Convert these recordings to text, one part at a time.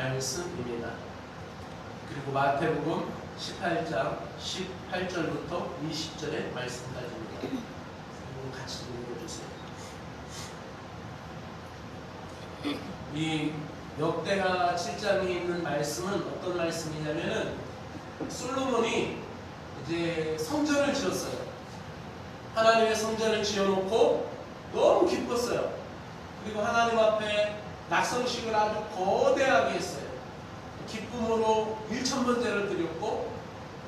말씀입니다. 그리고 마태복음 18장 18절부터 20절의 말씀까지입니다. 이거 같이 읽어주세요. 이 역대하 7장에 있는 말씀은 어떤 말씀이냐면은 솔로몬이 이제 성전을 지었어요. 하나님의 성전을 지어놓고 너무 기뻤어요. 그리고 하나님 앞에 낙성식을 아주 거대하게 했어요. 기쁨으로 1,000번제를 드렸고,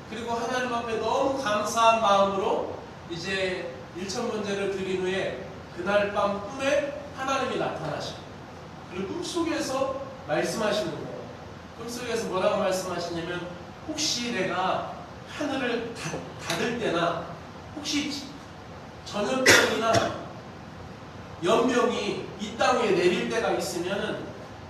그리고 하나님 앞에 너무 감사한 마음으로 이제 1,000번제를 드린 후에 그날 밤 꿈에 하나님이 나타나시고, 그리고 꿈속에서 말씀하시는 거예요. 꿈속에서 뭐라고 말씀하시냐면, 혹시 내가 하늘을 닫을 때나 혹시 전염병이나 연병이 이 땅에 내릴 때가 있으면은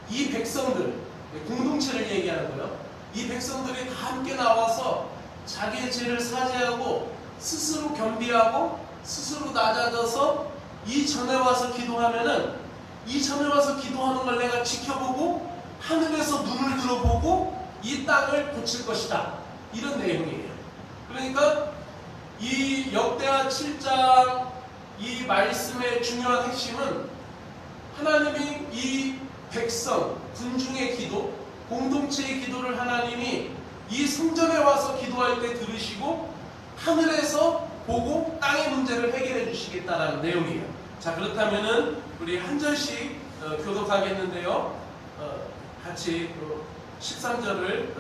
이 백성들, 공동체를 얘기하는 거예요. 이 백성들이 다 함께 나와서 자기의 죄를 사죄하고 스스로 겸비하고 스스로 낮아져서 이 전에 와서 기도하면은, 이 전에 와서 기도하는 걸 내가 지켜보고 하늘에서 눈을 들어보고 이 땅을 고칠 것이다. 이런 내용이에요. 그러니까 이 역대하 7장 이 말씀의 중요한 핵심은 하나님이 이 백성, 군중의 기도, 공동체의 기도를 하나님이 이 성전에 와서 기도할 때 들으시고 하늘에서 보고 땅의 문제를 해결해 주시겠다라는 내용이에요. 자, 그렇다면은 우리 한 절씩 교독하겠는데요. 같이 13절을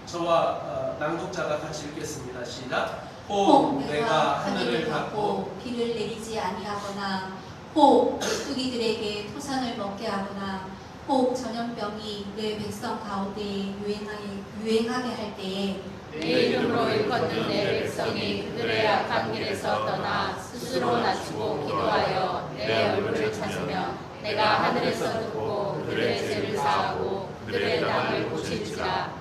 저와 낭독자가 같이 읽겠습니다. 시작. 혹 내가 하늘을 닫고 비를 내리지 아니하거나, 혹 메뚜기들에게 토산을 먹게 하거나, 혹 전염병이 내 백성 가운데 유행하게 할 때에 내 이름으로 일컫는 내 백성이 그들의 악한 길에서 떠나 스스로 낮추고 기도하여 내 얼굴을 찾으며 내가 하늘에서 듣고 그들의 죄를 사하고 그들의 땅을 고칠지라.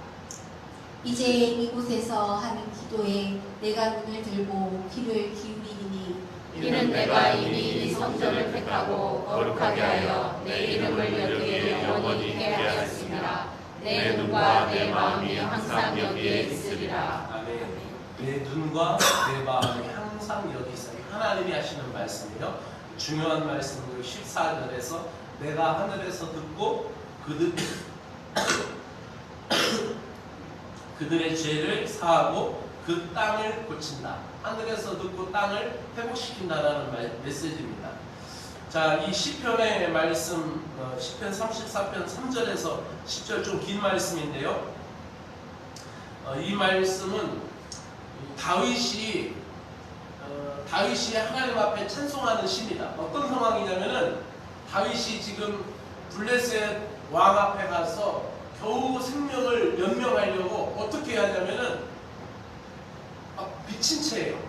이제 이곳에서 하는 기도에 내가 눈을 들고 귀를 기울이니, 이는 내가 이미 이 성전을 택하고 거룩하게 하여 내 이름을 여기에 영원히 있게 하였습니다. 내 눈과 내 마음이 항상 여기에 있으리라. 아멘. 내 눈과 내 마음이 항상 여기 있어요. 하나님이 하시는 말씀이에요. 중요한 말씀으로 14절에서 내가 하늘에서 듣고 그들의 죄를 사하고 그 땅을 고친다. 하늘에서 듣고 땅을 회복시킨다라는 메시지입니다. 자, 이 시편의 말씀, 시편 34편 3절에서 10절 좀 긴 말씀인데요. 이 말씀은 다윗이 하나님 앞에 찬송하는 시입니다. 어떤 상황이냐면은 다윗이 지금 블레셋 왕 앞에 가서 겨우 생명을 연명하려고 어떻게 해야 하냐면은 미친 채예요.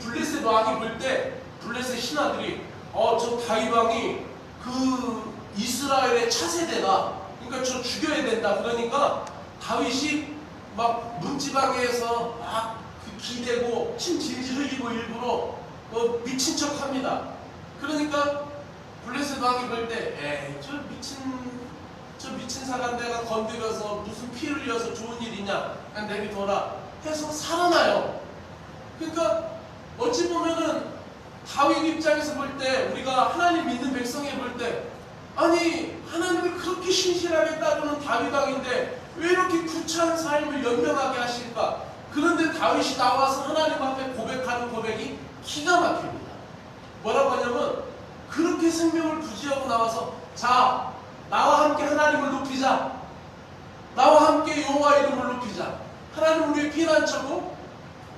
블레셋 왕이 볼 때 블레셋 신하들이 저 다윗 왕이 그 이스라엘의 차세대다. 그러니까 저 죽여야 된다. 그러니까 다윗이 막 문지방에서 막 기대고 침 질질 흘리고 일부러 미친 척합니다. 그러니까 블레셋 왕이 볼 때 저 미친 사람 내가 건드려서 무슨 피 흘려서 좋은 일이냐, 그냥 내비둬라 해서 살아나요. 그러니까 어찌 보면은 다윗 입장에서 볼 때, 우리가 하나님 믿는 백성이 볼 때, 아니 하나님을 그렇게 신실하게 따르는 다윗 왕인데 왜 이렇게 구차한 삶을 연명하게 하실까? 그런데 다윗이 나와서 하나님 앞에 고백하는 고백이 기가 막힙니다. 뭐라고 하냐면, 그렇게 생명을 부지하고 나와서 자, 나와 함께 하나님을 높이자. 나와 함께 여호와 이름을 높이자. 하나님 우리의 피난처고,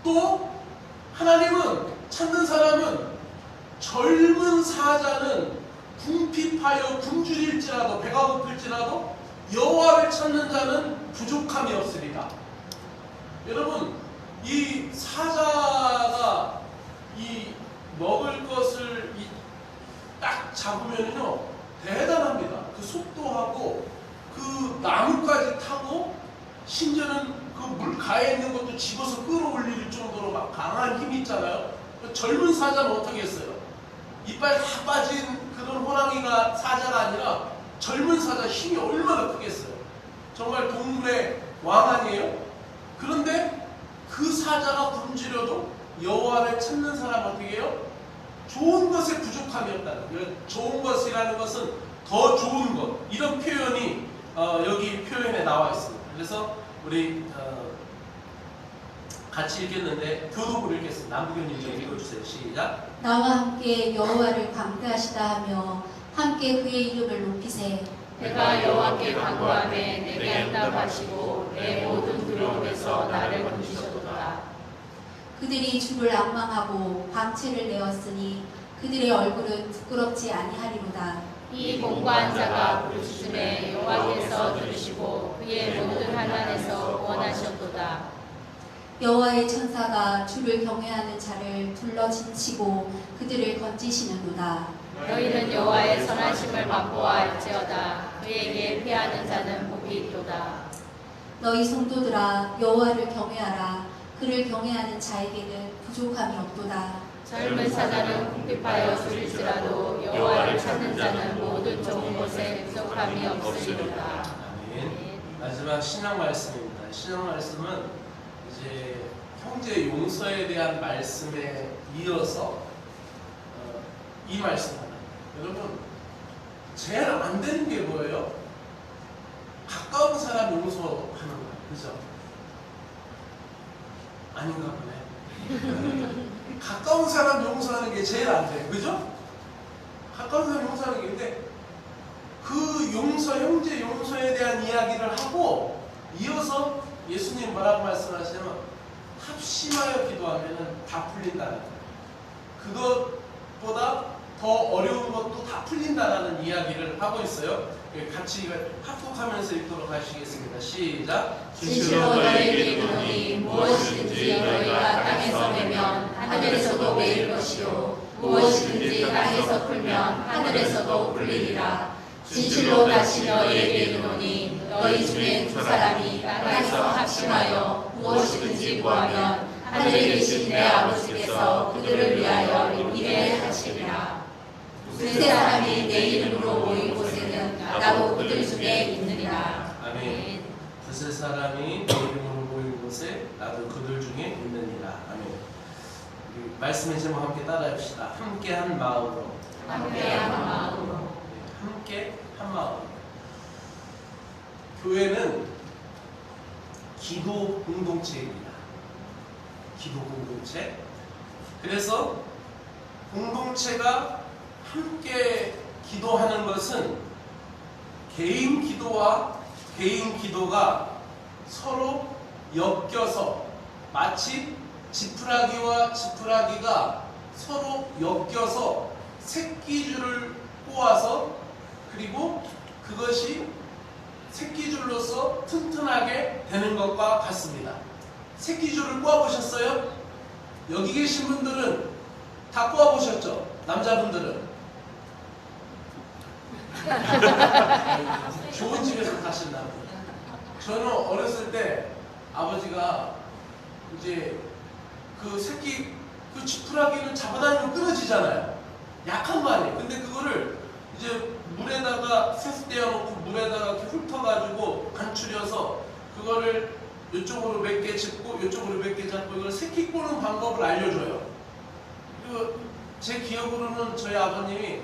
또 하나님은 찾는 사람은 젊은 사자는 궁핍하여 굶주릴지라도 배가 고플지라도 여호와를 찾는 자는 부족함이 없으리라. 여러분, 이 사자가 이 먹을 것을 딱 잡으면요 대단합니다. 그 속도하고 그 나무까지 타고 심지어는 그 물가에 있는 것도 집어서 끌어올릴 정도로 막 강한 힘이 있잖아요. 젊은 사자는 어떻게 했어요? 이빨 다 빠진 그런 호랑이가 사자가 아니라 젊은 사자 힘이 얼마나 크겠어요. 동물의 왕 아니에요? 그런데 그 사자가 굶주려도 여호와를 찾는 사람 어떻게 해요? 좋은 것에 부족함이 없다는 거예요. 좋은 것이라는 것은 더 좋은 것, 이런 표현이 여기 표현에 나와 있습니다. 그래서 우리 같이 읽겠는데 교독으로 읽겠습니다. 남부교님 좀 읽어주세요. 시작. 나와 함께 여호와를 강대하시다 하며 함께 그의 이름을 높이세. 내가 여호와께 간구하매 내게 응답하시고 내 모든 두려움에서 나를 건지셨도다. 그들이 주를 앙망하고 방채를 내었으니 그들의 얼굴은 부끄럽지 아니하리로다. 이 공고한 자가 부르짖음에 여호와께서 들으시고 그의 모든 환난에서 구원하셨도다. 여호와의 천사가 주를 경외하는 자를 둘러 진치고 그들을 건지시는도다. 너희는 여호와의 선하심을 맛보아 알지어다. 그에게 피하는 자는 복이 있도다. 너희 성도들아 여호와를 경외하라. 그를 경외하는 자에게는 부족함이 없도다. 젊은 사자는 궁핍하여 줄일지라도 여호와를 찾는 자는 모든 좋은 것에 부족함이 없으리로다. 아멘. 마지막 신앙 말씀입니다. 신앙 말씀은 이제 형제 용서에 대한 말씀에 이어서 이 말씀입니다. 여러분, 제일 안 되는 게 뭐예요? 가까운 사람 용서하는 거예요. 그죠? 아닌가 보네. 가까운 사람 용서하는 게 제일 안 돼요. 그죠? 가까운 사람 용서하는 게. 근데 그 용서, 형제 용서에 대한 이야기를 하고 이어서 예수님 뭐라고 말씀하시냐면 합심하여 기도하면 다 풀린다는 거예요. 그것보다 더 어려운 것도 다 풀린다라는 이야기를 하고 있어요. 같이 합독하면서 읽도록 하시겠습니다. 시작. 진실로 너희에게 이르노니 무엇이든지 너희가 땅에서 내면 하늘에서도 매일 것이요 무엇이든지 땅에서 풀면 하늘에서도 풀리리라. 진실로 다시 너희에게 이르노니 너희 중에 두 사람이 땅에서 합심하여 무엇이든지 구하면 하늘에 계신 내 아버지께서 그들을 위하여 이래 하시리라. 두세 사람이 내 이름으로 모인 곳에는 나도 그들 중에 있느니라. 아멘. 두세 사람이 내 이름으로 모인 곳에 나도 그들 중에 있느니라. 아멘. 우리 말씀의 제목 함께 따라합시다. 함께한 마음으로. 함께한 마음으로. 함께 한 마음. 교회는 기도 공동체입니다. 기도 공동체. 그래서 공동체가 함께 기도하는 것은 개인 기도와 개인 기도가 서로 엮여서 마치 지푸라기와 지푸라기가 서로 엮여서 새끼줄을 꼬아서 그리고 그것이 새끼줄로서 튼튼하게 되는 것과 같습니다. 새끼줄을 꼬아보셨어요? 여기 계신 분들은 다 꼬아보셨죠? 남자분들은 좋은 집에서 가신다. 저는 어렸을 때 아버지가 이제 그 새끼 그 지푸라기를 잡아다니면 끊어지잖아요. 약한 거 아니에요. 근데 그거를 이제 물에다가 세수대어 놓고 물에다가 이렇게 훑어가지고 간추려서 그거를 이쪽으로 몇 개 짚고 이쪽으로 몇 개 잡고 이걸 새끼 꼬는 방법을 알려줘요. 그리고 제 기억으로는 저희 아버님이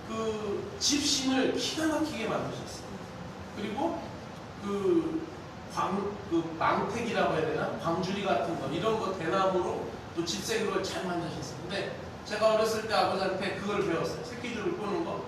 그 집신을 기가 막히게 만드셨어요. 그리고 그 망택이라고 해야 되나? 광주리 같은 거 이런 거 대나무로 또 집색으로 잘 만드셨어요. 근데 제가 어렸을 때 아버지한테 그걸 배웠어요. 새끼줄을 꼬는 거.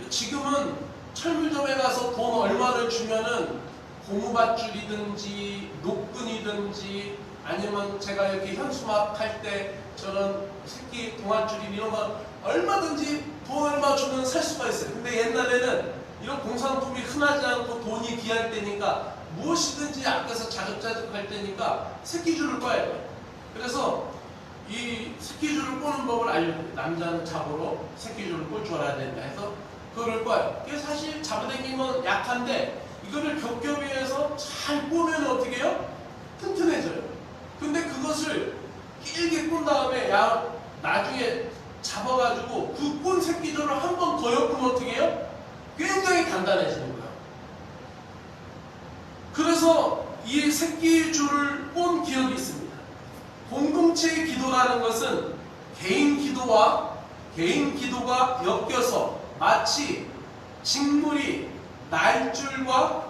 지금은 철물점에 가서 돈 얼마를 주면은 고무밧줄이든지 녹근이든지 아니면 제가 이렇게 현수막 할 때 저런 새끼 동아줄이 이런 거 얼마든지 돈 얼마 주면 살 수가 있어요. 근데 옛날에는 이런 공산품이 흔하지 않고 돈이 귀할 때니까 무엇이든지 아껴서 자급자족 할 때니까 새끼줄을 꺼야 돼요. 그래서 이 새끼줄을 꼬는 법을 알려줘요. 남자는 잡으로 새끼줄을 꼴 줄 알아야 된다 해서 그거를 꺼요. 이게 사실 잡아당기면 약한데 이거를 겹겹이해서 잘 꼬면 어떻게 해요? 튼튼해져요. 근데 그것을 길게 꼰 다음에 나중에 잡아가지고 그 꼰 새끼줄을 한 번 더 엮으면 어떻게 해요? 굉장히 단단해지는 거예요. 그래서 이 새끼줄을 본 기억이 있습니다. 공동체의 기도라는 것은 개인 기도가 엮여서 마치 직물이 날줄과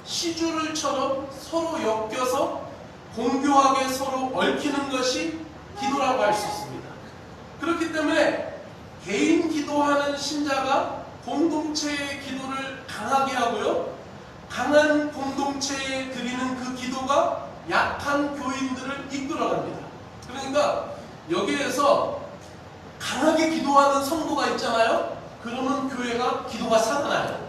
시줄을처럼 서로 엮여서 공교하게 서로 얽히는 것이 기도라고 할 수 있습니다. 그렇기 때문에 개인 기도하는 신자가 공동체의 기도를 강하게 하고요, 강한 공동체에 드리는 그 기도가 약한 교인들을 이끌어갑니다. 그러니까 여기에서 강하게 기도하는 성도가 있잖아요. 그러면 교회가 기도가 살아나요.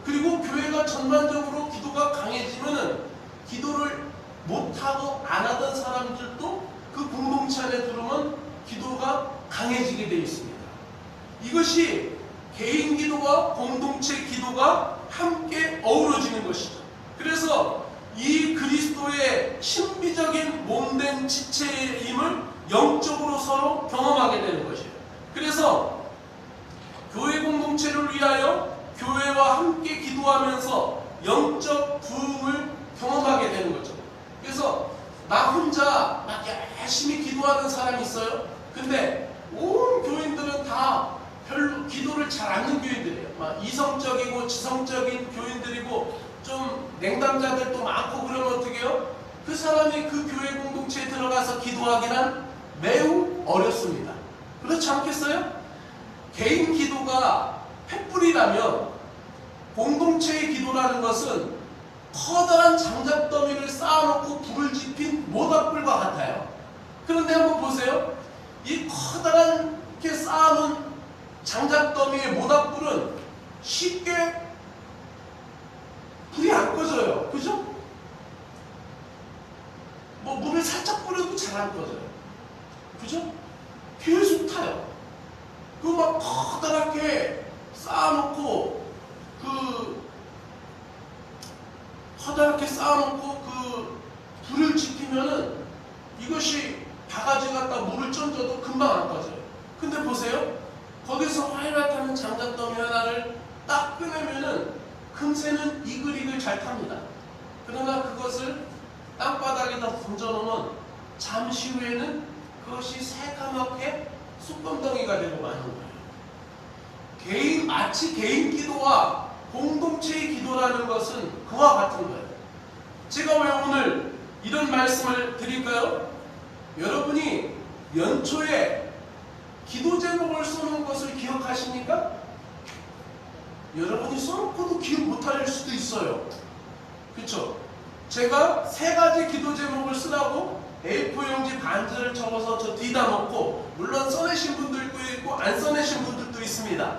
그리고 교회가 전반적으로 기도가 강해지면은 기도를 못하고 안 하던 사람들도 그 공동체 안에 들어오면 기도가 강해지게 되어 있습니다. 이것이 개인 기도와 공동체 기도가 함께 어우러지는 것이죠. 그래서 이 그리스도의 신비적인 몸된 지체의 힘을 영적으로 서로 경험하게 되는 것이에요. 그래서 교회 공동체를 위하여 교회와 함께 기도하면서 영적 부흥을 경험하게 되는 거죠. 그래서 나 혼자 막 열심히 기도하는 사람이 있어요. 근데 온 교인들은 다 별로 기도를 잘 안 하는 교인들이에요. 막 이성적이고 지성적인 교인들이고 좀 냉담자들도 많고 그러면 어떻게 해요? 그 사람이 그 교회 공동체에 들어가서 기도하기는 매우 어렵습니다. 그렇지 않겠어요? 개인 기도가 횃불이라면 공동체의 기도라는 것은 커다란 장작더미를 쌓아놓고 불을 지핀 모닥불과 같아요. 그런데 한번 보세요. 이 커다랗게 쌓아놓은 장작더미의 모닥불은 쉽게 불이 안 꺼져요. 그죠? 뭐 물을 살짝 뿌려도 잘 안 꺼져요. 그죠? 계속 타요. 그 막 커다랗게 쌓아놓고 그 불을 지피면은 이것이 바가지 갖다 물을 던져도 금방 안 꺼져요. 근데 보세요. 거기서 활발하는 장작더미 하나를 딱 꺼내면은 금세는 이글이글 잘 탑니다. 그러나 그것을 땅바닥에다 던져놓으면 잠시 후에는 그것이 새까맣게 숯검덩이가 되고 마는 거예요. 마치 개인 기도와 공동체의 기도라는 것은 그와 같은 거예요. 제가 왜 오늘 이런 말씀을 드릴까요? 여러분이 연초에 기도 제목을 써놓은 것을 기억하십니까? 여러분이 써놓고도 기억 못할 수도 있어요. 그렇죠? 제가 3가지 기도 제목을 쓰라고 A4 용지 반지를 접어서 저 뒤다 놓고, 물론 써내신 분들도 있고 안 써내신 분들도 있습니다.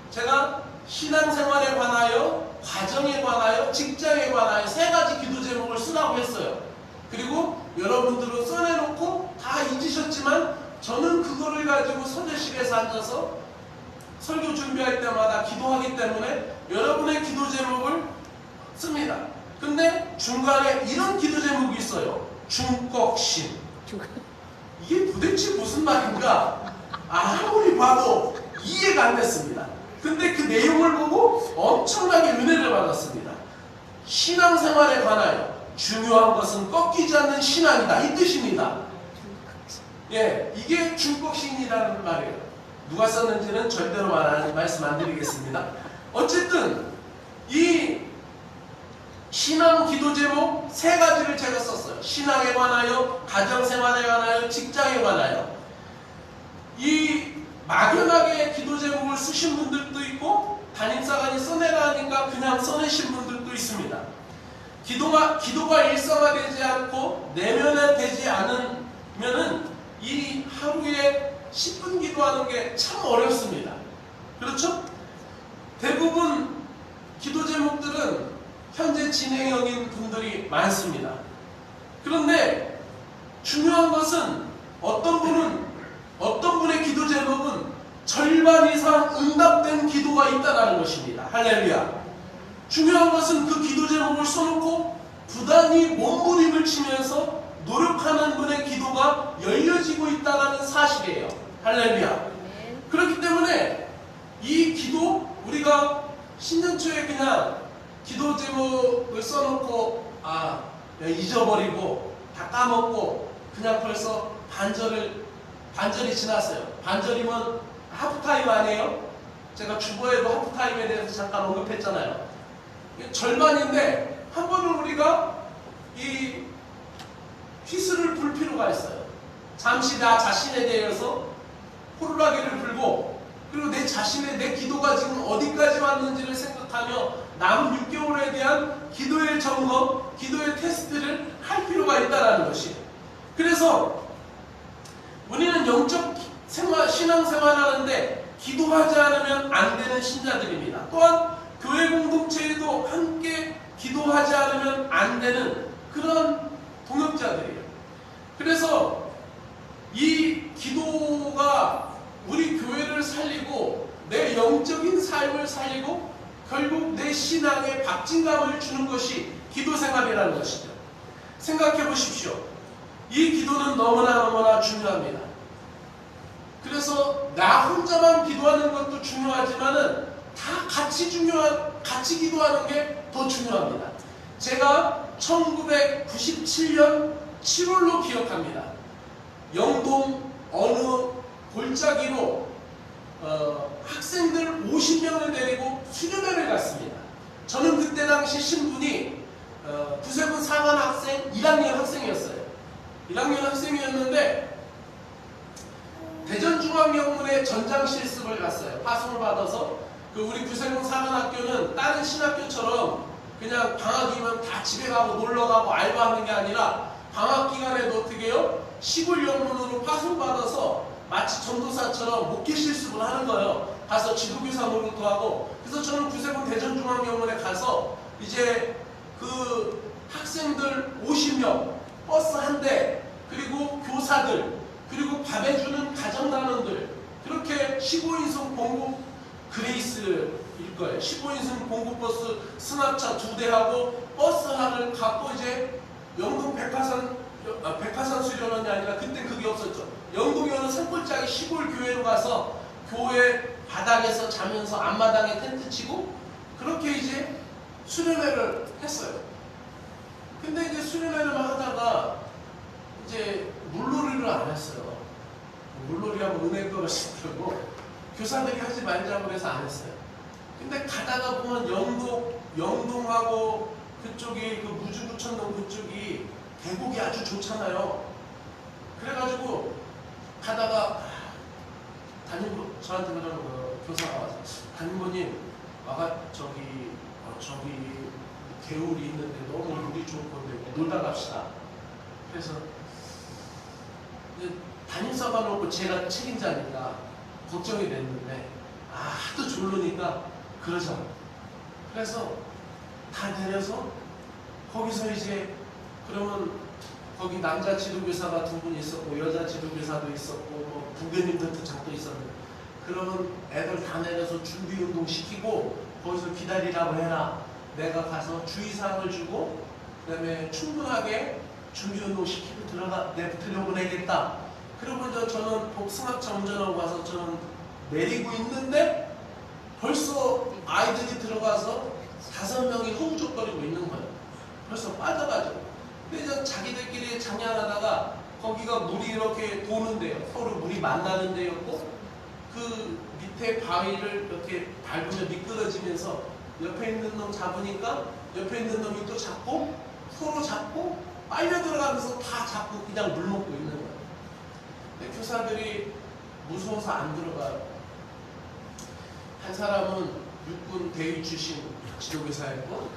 제가 신앙생활에 관하여, 과정에 관하여, 직장에 관하여 3가지 기도 제목을 쓰라고 했어요. 그리고 여러분들은 써내놓고 다 잊으셨지만 저는 그거를 가지고 서재실에서 앉아서 설교 준비할 때마다 기도하기 때문에 여러분의 기도 제목을 씁니다. 근데 중간에 이런 기도 제목이 있어요. 중꺽심. 이게 도대체 무슨 말인가? 아무리 봐도 이해가 안 됐습니다. 근데 그 내용을 보고 엄청나게 은혜를 받았습니다. 신앙생활에 관하여 중요한 것은 꺾이지 않는 신앙이다, 이 뜻입니다. 예, 이게 중꺽심이라는 말이에요. 누가 썼는지는 절대로 말씀 안 드리겠습니다. 어쨌든 이 신앙 기도 제목 3가지를 제가 썼어요. 신앙에 관하여, 가정생활에 관하여, 직장에 관하여. 이 막연하게 기도 제목을 쓰신 분들도 있고 담임사관이 써내라 하니까 그냥 써내신 분들도 있습니다. 기도가 일상화되지 않고 내면화되지 않으면은 이 하루에 10분 기도하는 게 참 어렵습니다. 그렇죠? 대부분 기도 제목들은 현재 진행형인 분들이 많습니다. 그런데 중요한 것은 어떤 분의 기도 제목은 절반 이상 응답된 기도가 있다는 것입니다. 할렐루야. 중요한 것은 그 기도 제목을 써놓고 부단히 몸부림을 치면서 노력하는 분의 기도가 열려지고 있다는 사실이에요. 할렐루야. 그렇기 때문에 이 기도 우리가 신년초에 그냥 기도 제목을 써놓고 잊어버리고 다 까먹고 그냥 벌써 반절이 지났어요. 반절이면 하프타임 아니에요? 제가 주보에도 하프타임에 대해서 잠깐 언급했잖아요. 절반인데 한 번은 우리가 이 휘슬을 불 필요가 있어요. 잠시 나 자신에 대해서 호루라기를 불고, 그리고 내 기도가 지금 어디까지 왔는지를 생각하며 남은 6개월에 대한 기도의 점검, 기도의 테스트를 할 필요가 있다는 것이. 그래서 우리는 영적 신앙생활 하는데 기도하지 않으면 안 되는 신자들입니다. 또한 교회 공동체에도 함께 기도하지 않으면 안 되는 그런 동역자들이에요. 그래서 이 기도가 우리 교회를 살리고 내 영적인 삶을 살리고 결국 내 신앙에 박진감을 주는 것이 기도 생활이라는 것이죠. 생각해 보십시오. 이 기도는 너무나 중요합니다. 그래서 나 혼자만 기도하는 것도 중요하지만은 다 같이 기도하는 게 더 중요합니다. 제가 1997년 7월로 기억합니다. 영동 어느 골짜기로 학생들 50명을 데리고 수련회를 갔습니다. 저는 그때 당시 신분이 부세군 상한 학생 1학년 학생이었어요. 1학년 학생이었는데 대전중앙영문에 전장 실습을 갔어요. 파송을 받아서. 우리 부세군 상한학교는 다른 신학교처럼 그냥 방학이면 다 집에 가고 놀러가고 알바하는 게 아니라 방학 기간에도 어떻게 해요? 시골 영문으로 파송받아서 마치 전도사처럼 목회 실습을 하는 거예요. 가서 지도교사 노릇도 하고. 그래서 저는 부세군 대전중앙영문에 가서 이제 그 학생들 50명, 버스 한 대, 그리고 교사들, 그리고 밥 해주는 가정단원들, 그렇게 15인승 공급 그레이스일 거예요. 15인승 공급버스 승합차 2대하고 버스 하나를 갖고 이제 영동 백화산 수련원이 아니라 그때 그게 없었죠. 영동에 어느 산골짜기 시골 교회로 가서 교회 바닥에서 자면서 앞마당에 텐트 치고 그렇게 이제 수련회를 했어요. 근데 이제 수련회를 하다가 이제 물놀이를 안 했어요. 물놀이 하면 은혜 떨어지더라고. 교사들이 하지 말자고 해서 안 했어요. 근데 가다가 보면 영동하고 그쪽이 그 무주구천동 그쪽이 계곡이 아주 좋잖아요. 그래가지고 가다가 저한테 그러는 거예요. 교사가 와서 담임번님 저기 개울이 있는데 너무 물이 좋은 건데 놀다 갑시다. 그래서 담임사가 놓고 제가 책임자니까 걱정이 됐는데 하도 졸르니까 그러자. 그래서 다 데려서 거기서 이제 그러면 거기 남자 지도교사가 2분 있었고 여자 지도교사도 있었고 뭐 부교님도 잠도 있었는데 그러면 애들 다 내려서 준비운동 시키고 거기서 기다리라고 해라. 내가 가서 주의사항을 주고 그다음에 충분하게 준비운동 시키고 들여보내겠다. 그러고 이제 저는 복승합차 운전하고 가서 저는 내리고 있는데 벌써 아이들이 들어가서 5명이 허우적거리고 있는 거예요. 벌써 빠져가지고. 근데 이제 자기들끼리 장난하다가 거기가 물이 이렇게 도는데요. 서로 물이 만나는 데였고 그 밑에 바위를 이렇게 밟으면 미끄러지면서 옆에 있는 놈 잡으니까 옆에 있는 놈이 또 잡고 서로 잡고 빨려 들어가면서 다 잡고 그냥 물 먹고 있는 거예요. 근데 교사들이 무서워서 안 들어가요. 한 사람은 육군 대위 출신 지도교사였고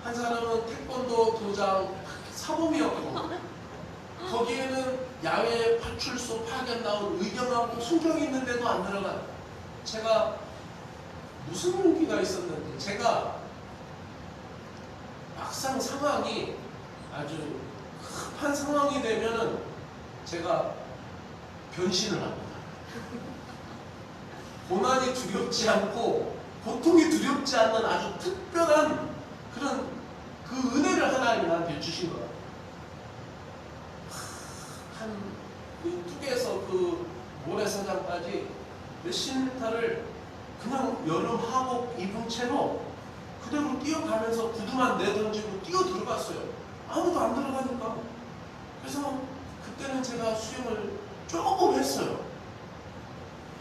한 사람은 태권도 도장 사범이었고 거기에는 야외 파출소 파견 나온 의경하고 순경이 있는데도 안 들어가요. 제가 무슨 용기가 있었는지 제가 막상 상황이 아주 급한 상황이 되면은 제가 변신을 합니다. 고난이 두렵지 않고 고통이 두렵지 않는 아주 특별한 그런 그 은혜를 하나님이 나한테 주신 거야. 그 뚝에서 그 모래사장까지 몇십 미터를 그냥 여름 하복 입은 채로 그대로 뛰어가면서 구두만 내던지고 뛰어 들어갔어요. 아무도 안 들어가니까. 그래서 그때는 제가 수영을 조금 했어요.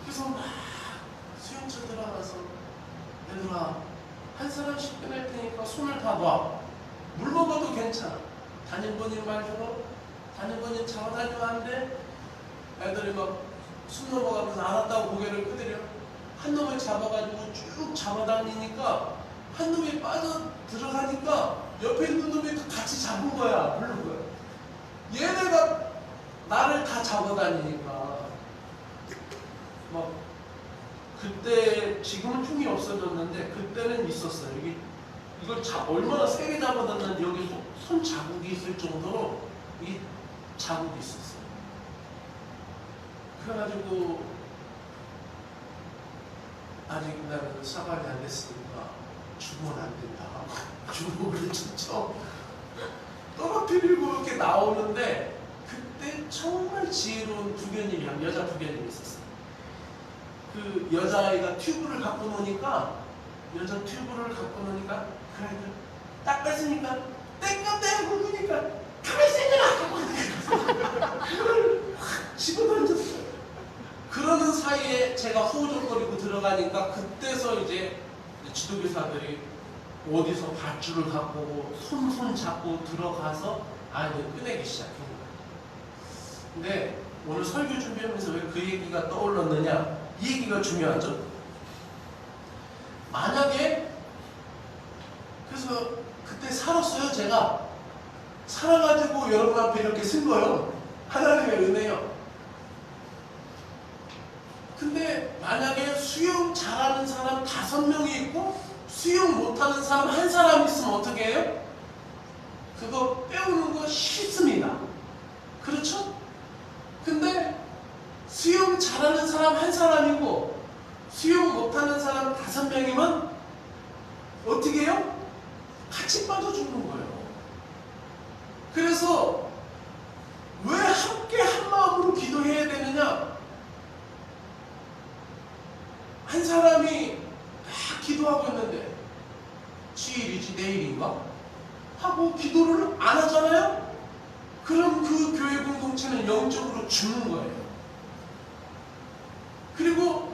그래서 막 수영장 들어가서 얘들아 한 사람씩 꺼낼 테니까 손을 다 놔. 물 먹어도 괜찮아. 담임번님 말대로 담임번님 잡아다니면 안 돼. 애들이 막 숨 넘어가면서 알았다고 고개를 끄덕여. 한 놈을 잡아가지고 쭉 잡아다니니까 한 놈이 빠져 들어가니까 옆에 있는 놈이 같이 잡은 거야. 부른 거야. 얘네가 나를 다 잡아다니니까 막 그때 지금은 흉이 없어졌는데 그때는 있었어요. 이걸 얼마나 세게 잡아놨는지 여기 손 자국이 있을 정도로 이 자국이 있었어요. 그래가지고 아직 나는 사발이 안 됐으니까 죽으면 안 된다. 죽음을 진짜 떨어뜨리고 이렇게 나오는데 그때 정말 지혜로운 부교님이 한 여자 부교님이 있었어요. 그 여자아이가 튜브를 갖고 노니까 여자 튜브를 갖고 노니까 그 아이들 닦았으니까 땡깡땡 굵으니까 가만히 있어라! 그걸 확 집어던졌어요. 그러는 사이에 제가 호적거리고 들어가니까 그때서 이제 지도교사들이 어디서 밧줄을 갖고 오고 손 잡고 들어가서 아이들 꺼내기 시작한 거예요. 근데 오늘 설교 준비하면서 왜 그 얘기가 떠올랐느냐? 이 얘기가 중요하죠. 만약에 그래서 그때 살았어요. 제가 살아가지고 여러분 앞에 이렇게 쓴 거예요. 하나님의 은혜요. 근데 만약에 수영 잘하는 사람 5명이 있고 수영 못하는 사람 1사람 있으면 어떻게 해요? 그거 빼오는 거 쉽습니다. 그렇죠? 근데 수영 잘하는 사람 1사람이고 수영 못하는 사람 5명이면 어떻게 해요? 같이 빠져 죽는 거예요. 그래서 왜 함께 한 마음으로 기도해야 되느냐? 한 사람이 막 기도하고 있는데 주일이지 내일인가? 하고 기도를 안 하잖아요? 그럼 그 교회 공동체는 영적으로 죽는 거예요. 그리고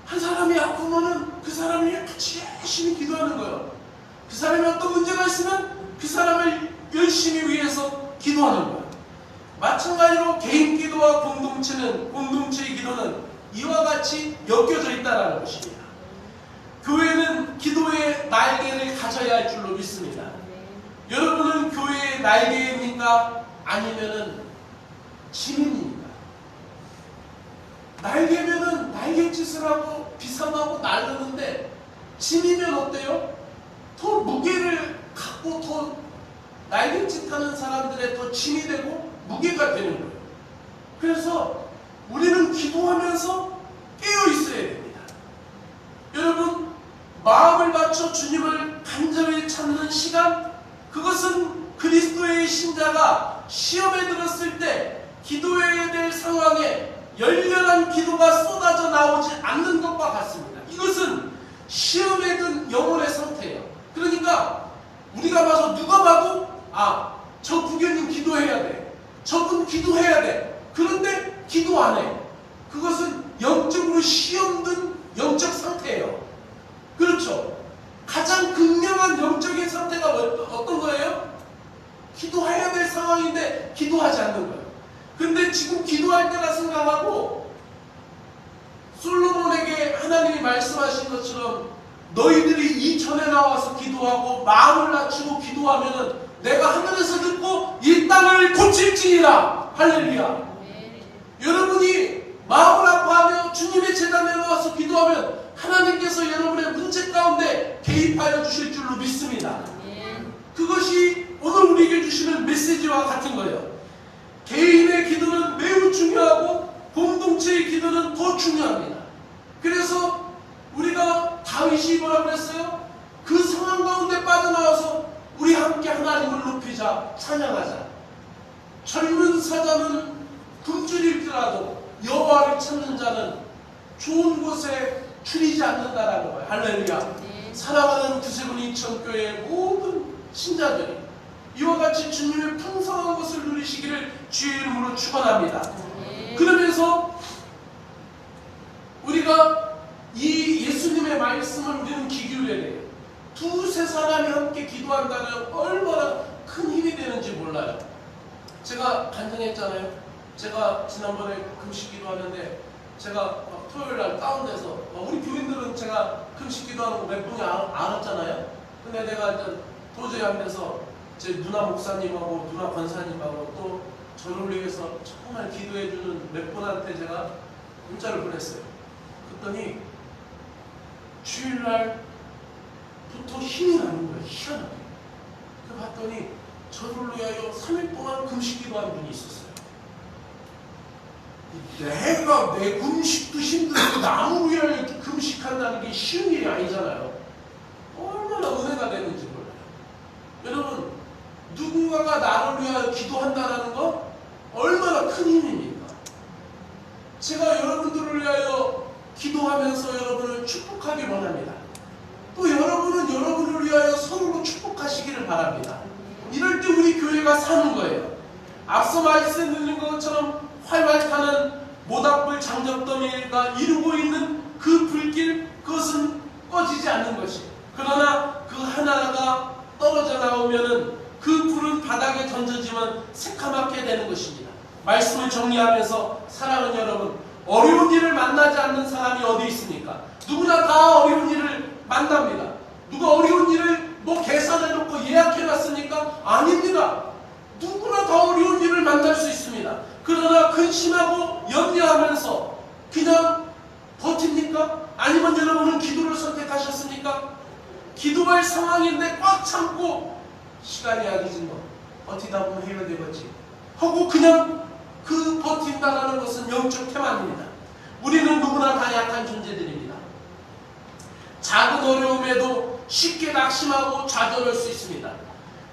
한 사람이 아프면은 그 사람이 같이 열심히 기도하는 거예요. 그 사람이 어떤 문제가 있으면 그 사람을 열심히 위해서 기도하는 거예요. 마찬가지로 개인 기도와 공동체의 기도는 이와 같이 엮여져 있다는 것입니다. 교회는 기도의 날개를 가져야 할 줄로 믿습니다. 여러분은 교회의 날개입니까? 아니면은 짐입니까? 날개면은 날갯짓을 하고 비상하고 날르는데 짐이면 어때요? 더 무게를 갖고 더 날갯짓 하는 사람들의 더 짐이 되고 무게가 되는 거예요. 그래서 우리는 기도하면서 깨어 있어야 됩니다. 여러분, 마음을 맞춰 주님을 간절히 찾는 시간, 그것은 그리스도의 신자가 시험에 들었을 때 기도해야 될 상황에 열렬한 기도가 쏟아져 나오지 않는 것과 같습니다. 이것은 시험에 든 영혼의 상태예요. 그러니까 우리가 봐서 누가 봐도 저 부교님 기도해야 돼. 저분 기도해야 돼. 그런데 기도 안 해. 그것은 영적으로 시험든 영적 상태예요. 그렇죠? 가장 극명한 영적인 상태가 어떤 거예요? 기도해야 될 상황인데 기도하지 않는 거예요. 근데 지금 기도할 때라 생각하고 솔로몬에게 하나님이 말씀하신 것처럼 너희들이 이 전에 나와서 기도하고 마음을 낮추고 기도하면은 내가 하늘에서 듣고 이 땅을 고칠지니라. 할렐루야. 여러분이 마음을 아파하며 주님의 재단에 나와서 기도하면 하나님께서 여러분의 문제 가운데 개입하여 주실 줄로 믿습니다. 그것이 오늘 우리에게 주시는 메시지와 같은 거예요. 개인의 기도는 매우 중요하고 공동체의 기도는 더 중요합니다. 그래서 우리가 다윗이 뭐라 그랬어요? 그 상황 가운데 빠져나와서 우리 함께 하나님을 높이자, 찬양하자. 젊은 사자는 굶주릴지라도 여호와를 찾는 자는 좋은 곳에 추리지 않는다라는 거예요. 할렐루야. 사랑하는 구세군 인천교회 모든 신자들이 이와 같이 주님의 풍성한 것을 누리시기를 주의 이름으로 축원합니다. 그러면서 우리가 이 예수님의 말씀을 우리는 귀 기울여야 돼요. 두세 사람이 함께 기도한다면 얼마나 큰 힘이 되는지 몰라요. 제가 간증했잖아요. 제가 지난번에 금식 기도하는데 제가 토요일날 다운돼서 우리 교인들은 제가 금식 기도하는 거 몇 분이 알았잖아요. 근데 내가 도저히 안 돼서 제 누나 목사님하고 누나 권사님하고 또 저를 위해서 정말 기도해주는 몇 분한테 제가 문자를 보냈어요. 그랬더니 주일날부터 힘이 나는 거예요. 희한하게. 그 봤더니 저를 위하여 3일 동안 금식 기도한 분이 있었어요. 내가 내 금식도 힘든데 남을 위하여 금식한다는 게 쉬운 일이 아니잖아요. 얼마나 은혜가 되는지 몰라요. 여러분, 누군가가 나를 위하여 기도한다는 건 얼마나 큰 힘입니까? 제가 여러분들을 위하여 기도하면서 여러분을 축복하기 원합니다. 또 여러분은 여러분을 위하여 서로로 축복하시기를 바랍니다. 이럴 때 우리 교회가 사는 거예요. 앞서 말씀드린 것처럼 활활 타는 모닥불 장접더미가 이루고 있는 그 불길, 그것은 꺼지지 않는 것이. 그러나 그 하나가 떨어져 나오면은 그 불은 바닥에 던져지면 새카맣게 되는 것입니다. 말씀을 정리하면서 사랑하는 여러분, 어려운 일을 만나지 않는 사람이 어디 있습니까? 누구나 다 어려운 일을 만납니다. 누가 어려운 일을 계산해놓고 예약해놨습니까? 아닙니다. 누구나 다 어려운 일을 만날 수 있습니다. 그러나 근심하고 염려하면서 그냥 버팁니까? 아니면 여러분은 기도를 선택하셨습니까? 기도할 상황인데 꽉 참고 시간이 약이지 버티다 보면 해결되겠지 하고 그냥 그 버틴다는 것은 영적 태만입니다. 우리는 누구나 다 약한 존재들입니다. 작은 어려움에도 쉽게 낙심하고 좌절할 수 있습니다.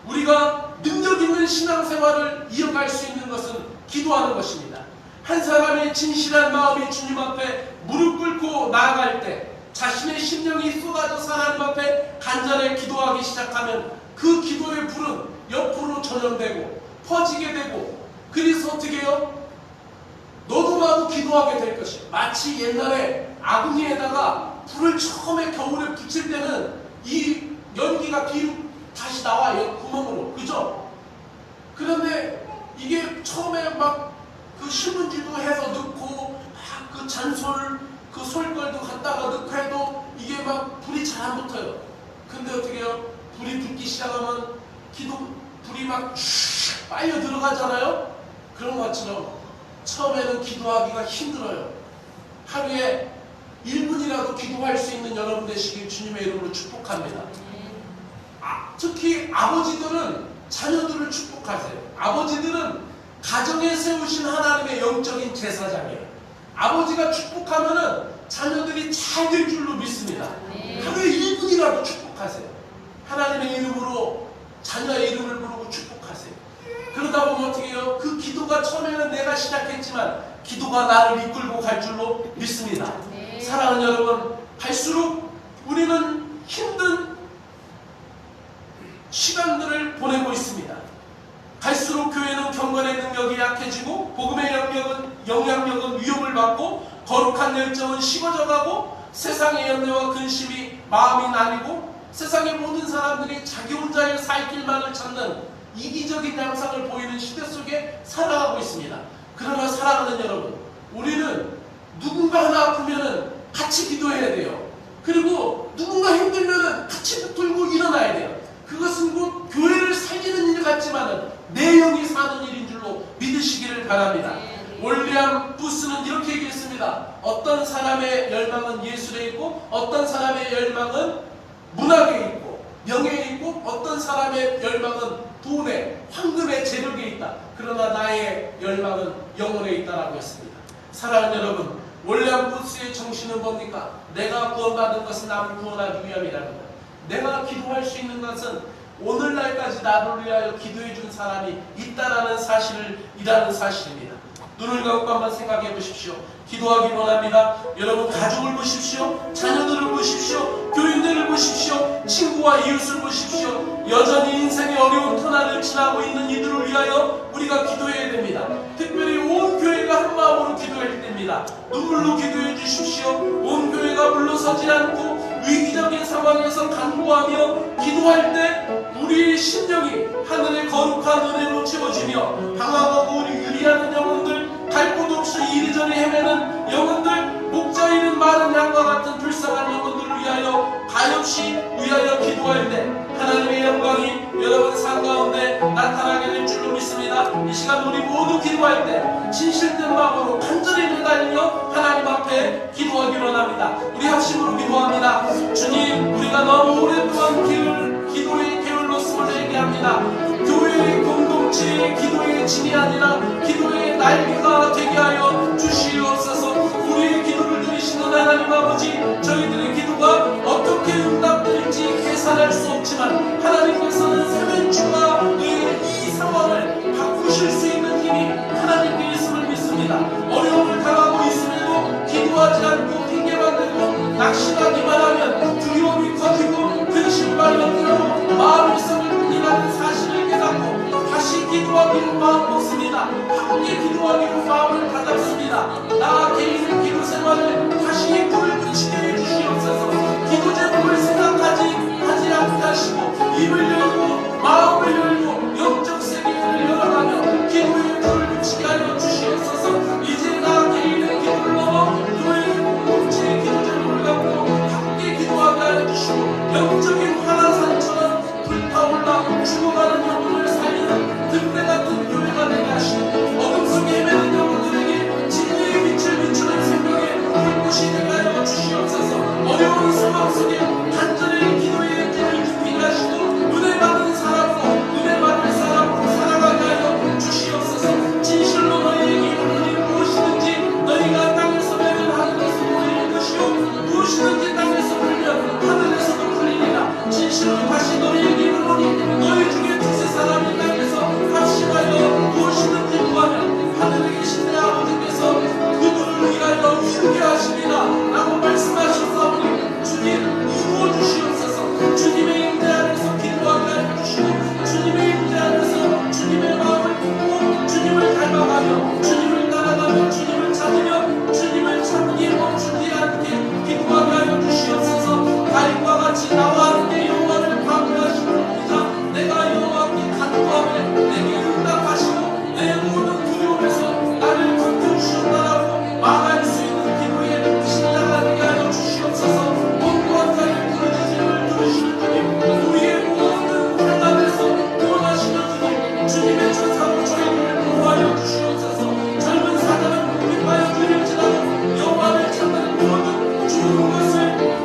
우리가 능력 있는 신앙생활을 이어갈 수 있는 것은 기도하는 것입니다. 한 사람의 진실한 마음이 주님 앞에 무릎 꿇고 나아갈 때 자신의 심령이 쏟아져 하나님 앞에 간절히 기도하기 시작하면 그 기도의 불은 옆으로 전염되고 퍼지게 되고, 그래서 어떻게 해요? 너도 나도 기도하게 될 것이에요. 마치 옛날에 아궁이에다가 불을 처음에 겨울에 붙일 때는 이 연기가 뒤로 다시 나와요. 구멍으로. 그죠? 그런데 이게 처음에 막 그 신문지도 해서 넣고 막 그 잔솔 그 솔걸도 갖다가 넣고 해도 이게 막 불이 잘 안 붙어요. 근데 어떻게 해요? 불이 붙기 시작하면 불이 막 빨려 들어가잖아요. 그런 것처럼 처음에는 기도하기가 힘들어요. 하루에 1분이라도 기도할 수 있는 여러분 되시길 주님의 이름으로 축복합니다. 특히 아버지들은 자녀들을 축복하세요. 아버지들은 가정에 세우신 하나님의 영적인 제사장이에요. 아버지가 축복하면은 자녀들이 잘 될 줄로 믿습니다. 하루에 1분이라도 축복하세요. 하나님의 이름으로 자녀의 이름을 부르고 축복하세요. 그러다 보면 어떻게 해요? 그 기도가 처음에는 내가 시작했지만 기도가 나를 이끌고 갈 줄로 믿습니다. 사랑하는 여러분, 갈수록 우리는 힘든 시간들을 보내고 있습니다. 갈수록 교회는 경건의 능력이 약해지고 복음의 영향력은 위협을 받고 거룩한 열정은 식어져가고 세상의 염려와 근심이 마음이 나뉘고 세상의 모든 사람들이 자기 혼자의 살 길만을 찾는 이기적인 양상을 보이는 시대 속에 살아가고 있습니다. 그러나 사랑하는 여러분, 우리는 누군가 하나 아프면은 같이 기도해야 돼요. 그리고 누군가 힘들면은 같이 붙들고 일어나야 돼요. 그것은 곧 교회를 살리는 일 같지만은 내 영이 사는 일인 줄로 믿으시기를 바랍니다. 윌리엄 부스는 이렇게 얘기했습니다. 어떤 사람의 열망은 예술에 있고 어떤 사람의 열망은 문학에 있고 명예에 있고 어떤 사람의 열망은 돈에 황금의 재력에 있다. 그러나 나의 열망은 영혼에 있다라고 했습니다. 사랑하는 여러분, 윌리엄 부스의 정신은 뭡니까? 내가 구원받은 것은 남을 구원하기 위함이라는 것. 내가 기도할 수 있는 것은 오늘날까지 나를 위하여 기도해 준 사람이 있다라는 사실을 이라는 사실입니다. 눈을 감고 한번 생각해 보십시오. 기도하기 원합니다. 여러분 가족을 보십시오. 자녀들을 보십시오. 교인들을 보십시오. 친구와 이웃을 보십시오. 여전히 인생의 어려운 터널을 지나고 있는 이들을 위하여 우리가 기도해야 됩니다. 특별히 온 교회가 한 마음으로 기도할 때입니다. 눈물로 기도해 주십시오. 온 교회가 물러서지 않고 위기적인 상황에서 간구하며 기도할 때 우리의 심령이 하늘의 거룩한 은혜로 채워지며 방황하고 우리 유리하는 영혼들, 갈 곳 없이 이리저리 헤매는 영혼들, 목자 잃은 마른 양과 같은 불쌍한 영혼들을 위하여 가엾이 위하여 기도할 때 하나님의 영광이 여러분 삶 가운데 나타나게 될 줄로 믿습니다. 이 시간 우리 모두 기도할 때 진실된 마음으로 간절히 매달리며 하나님 앞에 기도하기 원합니다. 우리 합심으로 기도합니다. 주님, 우리가 너무 오랫동안 기도의 게을렀음을 얘기합니다. 교회의 공동체의 기도의 진이 아니라 기도의 날개가 되게 하여 주시옵소서. 우리의 기도를 들으시는 하나님 아버지, 저희들의 기도가 어떻게 응답될지 계산할 수 없지만 하나님께서는 세면주가 이 상황을 바꾸실 수 있는 힘이 하나님께 있음을 믿습니다. 어려움을 당하고 있음에도 기도하지 않고 핑계만 대고 낙심하기만 하면 두려움이 커지고 근심과 염려로 마음의 썩을 뿐이라는 사실을 깨닫고 다시 기도하기로 마음먹습니다. 함께 기도하기로 마음을 다잡습니다. 나 개인의 기도 생활을 다시 불을 붙이게 해주시옵소서. 기도 제목을 하지 않게 하시고 입을 열고 마음을 열고 영적 세계를 열어가며 기도의 불을 붙이게 하여 주시옵소서. 이제 나 개인의 기도를 넘어 교회의 공동체의 기도 제목을 갖고 함께 기도하게 하여 주시고 영적인 화나산처럼 불타올라 죽어가는 영혼을 살리는 등대 같은 교회가 되게 하시고 어둠 속에 헤매는 영혼들에게 진리의 빛을 비추는 생명의 불꽃이 되게 하여 주시옵소서. 어려운 상황 속에 간절히 기도의 길을 깊이 가시고 은혜 받은 사람으로 은혜 받을 사람으로 살아가게 하여 주시옵소서. 진실로 너희에게 이루는 일 무엇이든지 너희가 땅에서 매면 하늘에서 보일 것이요 무엇이든지 땅에서 풀면 하늘에서도 풀리리라. 진실로 다시 너희에게 이루노니 너희 중에 두세 사람이 땅에서 합심하여 무엇이든지 구하면 하늘에 계신 내 아버지께서 그들을 위하여 이루게 하시리라 라고 말씀하셨사오니 주님 이루어 주시옵소서. 주님의 임재 안에서 기도하게 하여 주시고 주님의 임재 안에서 주님의 마음을 품고 주님을 닮아가며 주님을 따라가며 주님을 찾으며 주님을 찾기 멈추지 않게 기도하게 하여 주시옵소서. 다윗과 같이 나와 함께 여호와를 방문하시옵소서. 내가 여호와께 간구하며 내게 응답하시고 내 모든 두려움에서 나를 건져주셨다라고 말할 수 있는 기도에 신뢰하게 하여 주시옵소서. 온고한 자의 부르짖음을 들으시는 주님, 우리의 모든 환난에서 구원하시는 주님, 주님의 천사로 저희를 보호하여 주시옵소서. 젊은 사자는 공격하여 드릴지라도 여호와를 찾는 모든 좋은 것을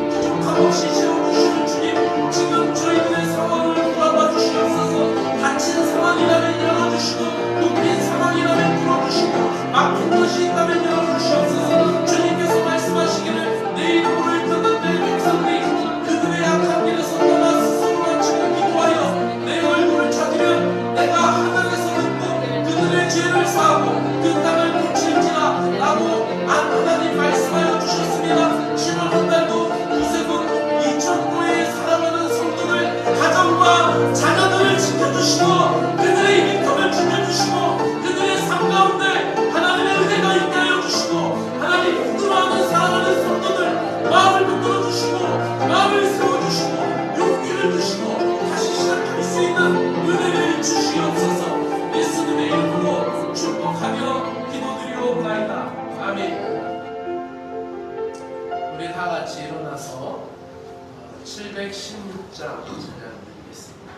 부족함 없이 채워주시는 주님, 지금 저희들의 상황을 돌아봐 주시옵소서. 갇힌 상황이라면 열어주시고 묶인 상황이라면 풀어주시고 막힌 것이 있다면 열어주시옵소서. 주님께서 말씀하시기를 내 이름으로 듣는 내 백성들이 그들의 악한 길에서 떠나 스스로 낮추고 기도하여 내 얼굴을 찾으면 내가 하늘에서 듣고 그들의 죄를 사하고 그 땅을 고칠지라 라고 하나님 말씀하여 주셨습니다. 7월 한 달도 구세군 2,000교회에 살아가는 성도들 가정과 자녀들을 지켜주시고 그들의 인터뷰를 지켜주시고 그들의 삶 가운데 하나님의 은혜가 있게 하여 주시고 하나님 힘들어하는 사랑하는 성도들 마음을 붙들어 주시고 마음을 세워주시고 용기를 주시고 다시 시작할 수 있는 은혜를 주시옵소서. 예수님의 이름으로 축복하며 기도드리옵나이다. 아멘. 우리 다 같이 일어나서 716장 찬양 드리겠습니다.